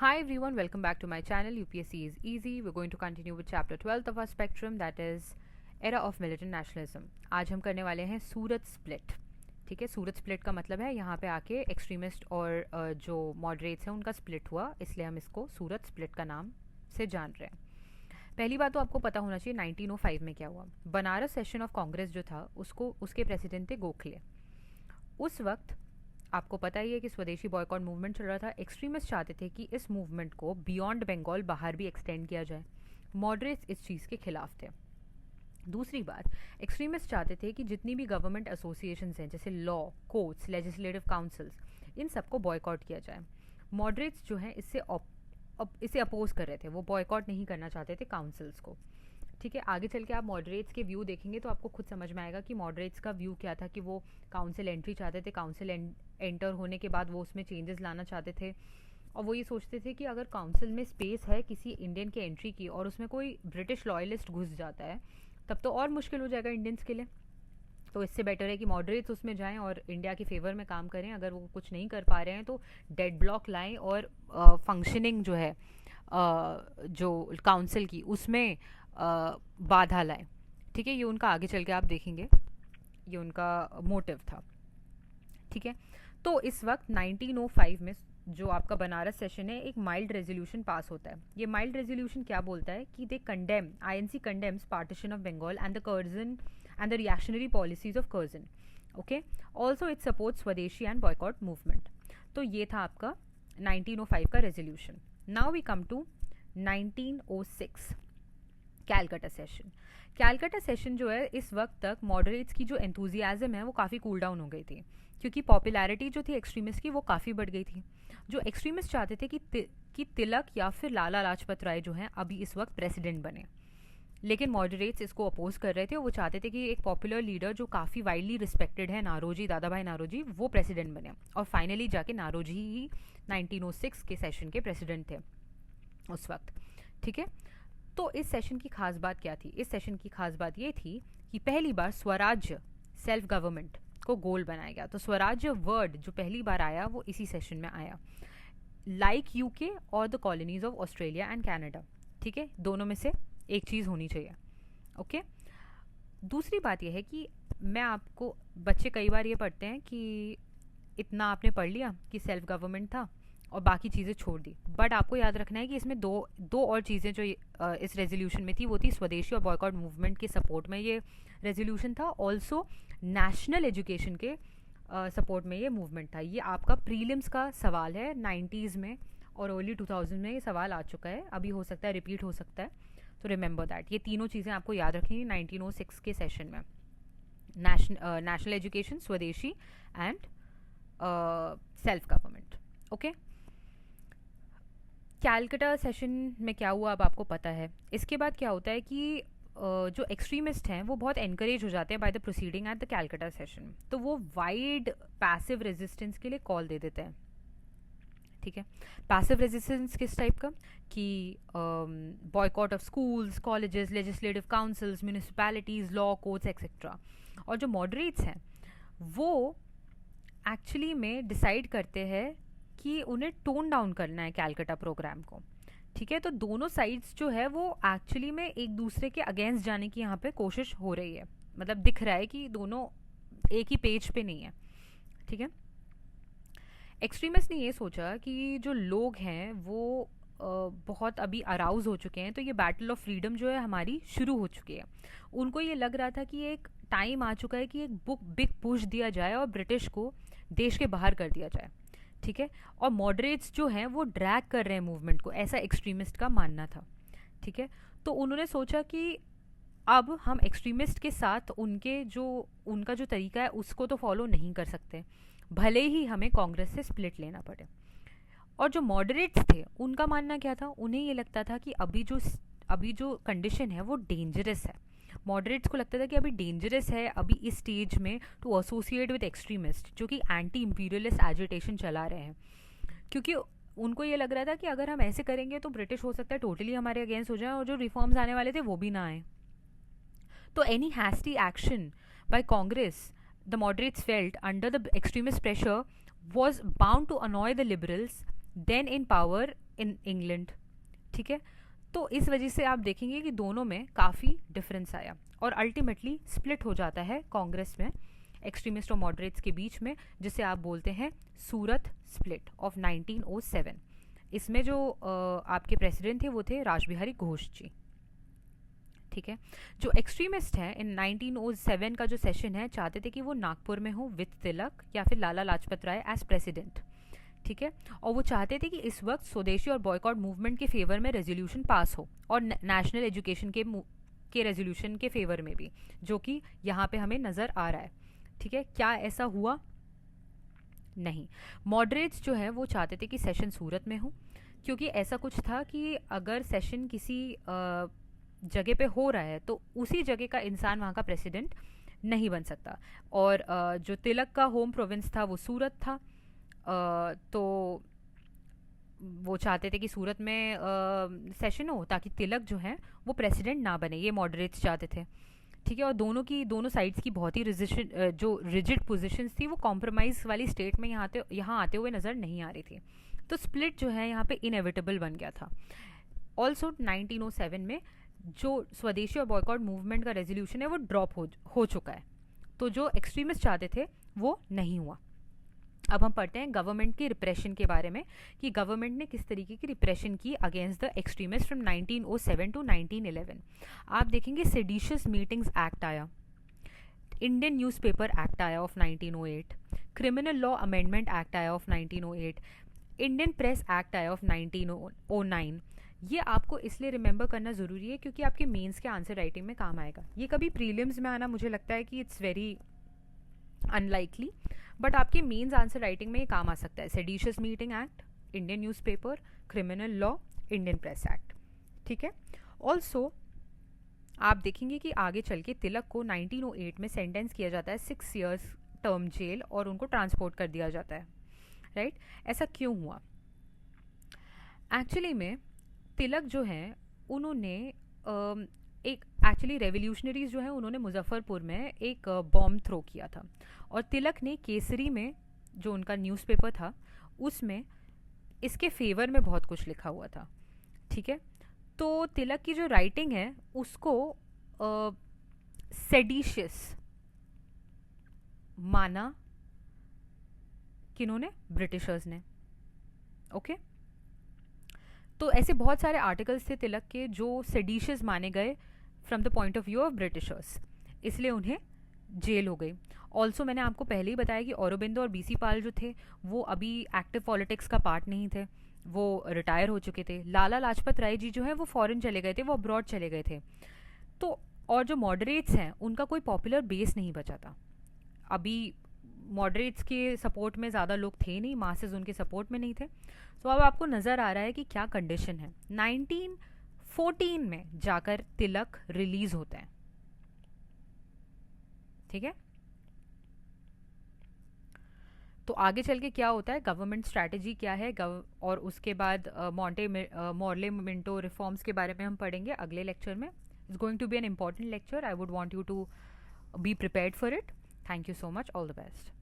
Hi everyone, welcome back to my channel. UPSC is easy. We're going to continue with chapter 12th of our spectrum, that is era of militant nationalism. आज हम करने वाले हैं सूरत split. ठीक है, सूरत split का मतलब है यहाँ पे आके एक्सट्रीमिस्ट और जो मॉडरेट्स हैं उनका स्प्लिट हुआ, इसलिए हम इसको सूरत स्प्लिट का नाम से जान रहे हैं. पहली बात तो आपको पता होना चाहिए 1905 में क्या हुआ. बनारस सेशन ऑफ कांग्रेस जो था उसके प्रेसिडेंट थे गोखले. उस वक्त आपको पता ही है कि स्वदेशी बॉयकॉट मूवमेंट चल रहा था. एक्सट्रीमिस्ट चाहते थे कि इस मूवमेंट को बियॉन्ड बंगाल बाहर भी एक्सटेंड किया जाए. मॉडरेट्स इस चीज़ के खिलाफ थे. दूसरी बात, एक्सट्रीमिस्ट चाहते थे कि जितनी भी गवर्नमेंट एसोसिएशंस हैं जैसे लॉ, कोर्ट्स, लेजिस्लेटिव काउंसिल्स, इन सबको बॉयकॉट किया जाए. मॉडरेट्स जो हैं इसे अपोज कर रहे थे, वो बॉयकॉट नहीं करना चाहते थे काउंसिल्स को. ठीक है, आगे चल के आप मॉडरेट्स के व्यू देखेंगे तो आपको खुद समझ में आएगा कि मॉडरेट्स का व्यू क्या था. कि वो काउंसिल एंट्री चाहते थे, काउंसिल एंटर होने के बाद वो उसमें चेंजेस लाना चाहते थे, और वो ये सोचते थे कि अगर काउंसिल में स्पेस है किसी इंडियन के एंट्री की और उसमें कोई ब्रिटिश लॉयलिस्ट घुस जाता है तब तो और मुश्किल हो जाएगा इंडियंस के लिए. तो इससे बेटर है कि मॉडरेट्स उसमें जाएं और इंडिया के फेवर में काम करें. अगर वो कुछ नहीं कर पा रहे हैं तो डेड ब्लॉक लाएं और फंक्शनिंग जो है जो काउंसिल की उसमें बाधा लाएं. ठीक है, ये उनका आगे चल के आप देखेंगे ये उनका मोटिव था. ठीक है, तो इस वक्त 1905 में जो आपका बनारस सेशन है एक माइल्ड रेजोल्यूशन पास होता है. ये माइल्ड रेजोल्यूशन क्या बोलता है कि they condemn INC condemns partition of Bengal and the Curzon and the reactionary policies of Curzon. Okay, also it support Swadeshi and boycott movement. तो ये था आपका 1905 का resolution. Now we come to 1906 Calcutta session. Calcutta session जो है इस वक्त तक मॉडरेट्स की जो एंथुजियाज्म है वो काफ़ी कूल डाउन हो गई थी, क्योंकि पॉपुलैरिटी जो थी एक्सट्रीमिस्ट की वो काफ़ी बढ़ गई थी. जो एक्सट्रीमिस्ट चाहते थे कि तिलक या फिर लाला लाजपत राय जो हैं अभी इस वक्त प्रेसिडेंट बने, लेकिन मॉडरेट्स इसको अपोज कर रहे थे. वो चाहते थे कि एक पॉपुलर लीडर जो काफ़ी वाइडली रिस्पेक्टेड है, नारोजी, दादा भाई नारोजी, वो प्रेसिडेंट बने. और फाइनली जाके नारोजी ही 1906 के सेशन के प्रेसिडेंट थे उस वक्त. ठीक है, तो इस सेशन की खास बात क्या थी? इस सेशन की खास बात ये थी कि पहली बार स्वराज्य, सेल्फ गवर्नमेंट को गोल बनाया गया. तो स्वराज्य वर्ड जो पहली बार आया वो इसी सेशन में आया. लाइक यूके और the colonies of Australia and Canada. ठीक है, दोनों में से एक चीज़ होनी चाहिए. ओके, दूसरी बात यह है कि मैं आपको, बच्चे कई बार ये पढ़ते हैं कि इतना आपने पढ़ लिया कि सेल्फ गवर्नमेंट था और बाकी चीज़ें छोड़ दी, बट आपको याद रखना है कि इसमें दो और चीज़ें जो इस रेजोल्यूशन में थी वो थी स्वदेशी और बॉयकॉट मूवमेंट के सपोर्ट में ये रेजोल्यूशन था. ऑल्सो नेशनल एजुकेशन के सपोर्ट में ये मूवमेंट था. ये आपका प्रीलिम्स का सवाल है 90s में और अर्ली 2000 में ये सवाल आ चुका है. अभी हो सकता है रिपीट हो सकता है, तो रिमेंबर दैट. ये तीनों चीज़ें आपको याद रखेंगी 1906 के सेशन में. नेशनल एजुकेशन, स्वदेशी and self government. Okay, Calcutta session में क्या हुआ अब आपको पता है. इसके बाद क्या होता है कि जो एक्सट्रीमिस्ट हैं वो बहुत एनकरेज हो जाते हैं by the proceeding at the Calcutta session. तो वो वाइड पैसिव रेजिस्टेंस के लिए कॉल दे देते हैं. ठीक है, पैसिव रेजिस्टेंस किस टाइप का? कि boycott of schools, colleges, legislative councils, municipalities, law, courts etcetera. और जो मॉडरेट्स हैं वो एक्चुअली में डिसाइड करते हैं कि उन्हें टोन डाउन करना है कैलकाटा प्रोग्राम को. ठीक है, तो दोनों साइड्स जो है वो एक्चुअली में एक दूसरे के अगेंस्ट जाने की यहाँ पे कोशिश हो रही है. मतलब दिख रहा है कि दोनों एक ही पेज पे नहीं है. ठीक है, एक्सट्रीमिस्ट ने ये सोचा कि जो लोग हैं वो बहुत अभी अराउज हो चुके हैं, तो ये बैटल ऑफ फ्रीडम जो है हमारी शुरू हो चुकी है. उनको ये लग रहा था कि एक टाइम आ चुका है कि एक बिग पुश दिया जाए और ब्रिटिश को देश के बाहर कर दिया जाए. ठीक है, और मॉडरेट्स जो हैं वो ड्रैग कर रहे हैं मूवमेंट को, ऐसा एक्सट्रीमिस्ट का मानना था. ठीक है, तो उन्होंने सोचा कि अब हम एक्सट्रीमिस्ट के साथ उनका जो तरीका है उसको तो फॉलो नहीं कर सकते, भले ही हमें कांग्रेस से स्प्लिट लेना पड़े. और जो मॉडरेट्स थे उनका मानना क्या था? उन्हें ये लगता था कि अभी जो कंडीशन है वो डेंजरस है. मॉडरेट्स को लगता था कि अभी डेंजरस है अभी इस स्टेज में टू एसोसिएट विद एक्सट्रीमिस्ट जो कि एंटी इंपीरियलिस्ट एजिटेशन चला रहे हैं, क्योंकि उनको ये लग रहा था कि अगर हम ऐसे करेंगे तो ब्रिटिश हो सकता है टोटली हमारे अगेंस्ट हो जाए और जो रिफॉर्म्स आने वाले थे वो भी ना आए. तो any hasty action by Congress, the moderates felt under the extremist pressure, was bound to annoy the liberals then in power in England, ठीक है। तो इस वजह से आप देखेंगे कि दोनों में काफ़ी डिफरेंस आया और अल्टीमेटली स्प्लिट हो जाता है कांग्रेस में एक्सट्रीमिस्ट और मॉडरेट्स के बीच में, जिसे आप बोलते हैं सूरत स्प्लिट ऑफ 1907। इसमें जो आपके प्रेसिडेंट थे वो थे रासबिहारी घोष जी, ठीक है। जो एक्सट्रीमिस्ट हैं इन 1907 का जो सेशन है, चाहते थे कि वो नागपुर में हो विद तिलक या फिर लाला लाजपत राय एज प्रेसिडेंट, ठीक है। और वो चाहते थे कि इस वक्त स्वदेशी और बॉयकॉट मूवमेंट के फेवर में रेजोल्यूशन पास हो और नेशनल एजुकेशन के रेजोल्यूशन के फेवर में भी, जो कि यहाँ पे हमें नज़र आ रहा है, ठीक है। क्या ऐसा हुआ? नहीं। मॉडरेट्स जो है वो चाहते थे कि सेशन सूरत में हो, क्योंकि ऐसा कुछ था कि अगर सेशन किसी जगह पे हो रहा है तो उसी जगह का इंसान वहाँ का प्रेसिडेंट नहीं बन सकता। और जो तिलक का होम प्रोविंस था वो सूरत था, तो वो चाहते थे कि सूरत में सेशन हो ताकि तिलक जो है वो प्रेसिडेंट ना बने, ये मॉडरेट्स चाहते थे, ठीक है। और दोनों साइड्स की बहुत ही जो रिजिड पोजीशंस थी वो कॉम्प्रोमाइज़ वाली स्टेट में यहाँ आते हुए नज़र नहीं आ रही थी। तो स्प्लिट जो है यहाँ पे इनएविटेबल बन गया था। ऑल्सो 1907 में जो स्वदेशी और बॉयकॉट मूवमेंट का रेजोल्यूशन है वो ड्रॉप हो चुका है, तो जो एक्सट्रीमिस्ट चाहते थे वो नहीं हुआ। अब हम पढ़ते हैं गवर्नमेंट की रिप्रेशन के बारे में कि गवर्नमेंट ने किस तरीके की रिप्रेशन की against the extremist from 1907 to 1911। आप देखेंगे सेडिशियस मीटिंग्स एक्ट आया, इंडियन न्यूज़पेपर एक्ट आया of 1908, criminal law amendment act आया ऑफ 1908, इंडियन प्रेस एक्ट आया ऑफ 1909। ये आपको इसलिए रिमेंबर करना ज़रूरी है क्योंकि आपके मेंस के आंसर राइटिंग में काम आएगा। ये कभी प्रीलिम्स में आना मुझे लगता है कि इट्स वेरी अनलाइकली, बट आपके मेंस आंसर राइटिंग में ये काम आ सकता है। Seditious meeting act, Indian newspaper, criminal law, Indian press act, ठीक है। ऑल्सो आप देखेंगे कि आगे चल के तिलक को 1908 में सेंटेंस किया जाता है 6 years टर्म जेल और उनको ट्रांसपोर्ट कर दिया जाता है, राइट। ऐसा क्यों हुआ? एक्चुअली में तिलक जो हैं उन्होंने एक एक्चुअली रेवोल्यूशनरीज जो है उन्होंने मुजफ्फरपुर में एक बॉम्ब थ्रो किया था और तिलक ने केसरी में जो उनका न्यूज़पेपर था उसमें इसके फेवर में बहुत कुछ लिखा हुआ था, ठीक है। तो तिलक की जो राइटिंग है उसको सेडिशियस माना किन्होंने? ब्रिटिशर्स ने, ओके। तो ऐसे बहुत सारे आर्टिकल्स थे तिलक के जो सेडिशियस माने गए from the point of view of Britishers, इसलिए उन्हें जेल हो गई। ऑल्सो मैंने आपको पहले ही बताया कि औरोबिंदो और बीसी पाल जो थे वो अभी एक्टिव पॉलिटिक्स का पार्ट नहीं थे, वो रिटायर हो चुके थे। लाला लाजपत राय जी जो है वो फॉरेन चले गए थे, वो अब्रॉड चले गए थे। तो और जो मॉडरेट्स हैं उनका कोई पॉपुलर बेस नहीं बचा था। अभी मॉडरेट्स के सपोर्ट में ज़्यादा लोग थे नहीं, मासेस उनके सपोर्ट में नहीं थे। तो अब आपको नज़र आ रहा है कि क्या कंडीशन है। 1914 में जाकर तिलक रिलीज होते हैं, ठीक है। तो आगे चल के क्या होता है, गवर्नमेंट स्ट्रैटेजी क्या है, और उसके बाद मॉर्ले मिंटो रिफॉर्म्स के बारे में हम पढ़ेंगे अगले लेक्चर में। It's going to be an important lecture. I would want you to be prepared for it. Thank you so much. All the best.